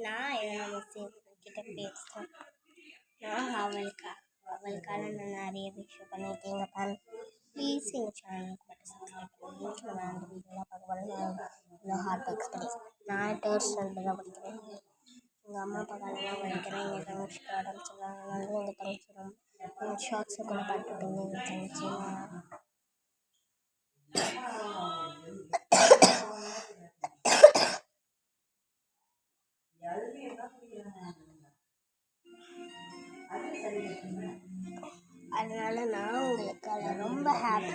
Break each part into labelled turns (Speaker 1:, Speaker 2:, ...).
Speaker 1: நான் கிட்ட பேசுகிறேன். நான் அவளுக்காக நான் நிறைய விஷயம் பண்ணியிருக்கேன். ப்ளீஸ் எங்கள் சேனலுக்கு மட்டும் சப்ஸ்கிரைப் பண்ணி நான் அந்த வீடியோலாம் பார்க்க போகிறேன். ஹார்ட் ஒர்க்ஸ் பண்ணி நான் தேர்ட் ஸ்டாண்டர்ட் தான் படிக்கிறேன். எங்கள் அம்மா அப்பா காலெலாம் படிக்கிறேன். எங்கள் தங்கச்சிக்கு உடம்பு சரியில்லாதனால எங்கள் தங்கச்சி ரொம்ப ஷார்ட்ஸை கூட பார்த்துட்டீங்க. எங்கள் தங்கச்சி அதனால நான் உங்களுக்கு ரொம்ப ஹாப்பி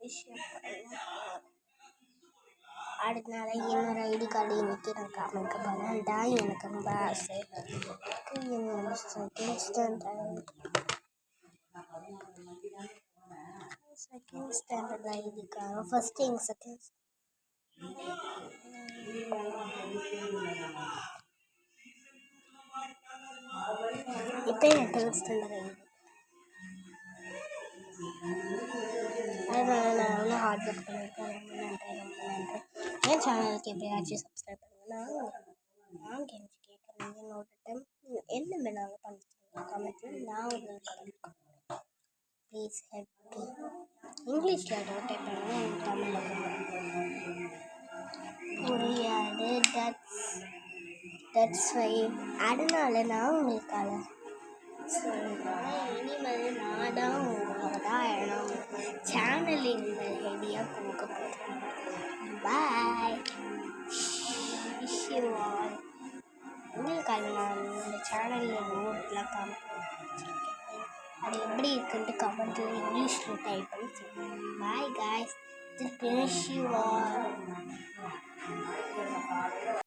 Speaker 1: விஷயம் அடுத்த நாள் இன்னொரு ஐடி கார்டு இன்னைக்கு நான் காமிக்க போகிறேன். தான் எனக்கு ரொம்ப ஆசை. என்னோட second standard ID card first எங்கள் செகண்ட் இப்போ என் தேர்ட் ஸ்டாண்டர்ட் ஐடி. அதனால நான் வந்து ஹார்ட் ஒர்க் பண்ணியிருக்கேன். ரொம்ப நன்றி. என் சேனலுக்கு எப்படியாச்சும் சப்ஸ்கிரைப் பண்ணுங்கள். நான் கெஞ்சி கேட்குறேன். என்னோட டைம் என்ன வேணாலும் பண்ணிட்டு கமெண்ட்டில் நான் உங்களுக்கு ப்ளீஸ் ஹெல்ப் மீ. இங்கிலீஷில் டைப் பண்ணுங்கள், தமிழில் புரியாது. That's why. அதனால நான் உங்களுக்காக இனிமேல் நான் தான் உங்களோட தான் சேனலில் ஐடியா கொடுக்க போகிறேன். பாய். உங்களுக்காக நான் இந்த சேனலில் நோட்லாம் காமிச்சிருக்கேன். அது எப்படி இருக்குன்ட்டு கமெண்ட்டில் இங்கிலீஷில் டைப் பண்ணி சொல்லுங்கள். Bye guys. Wish you all.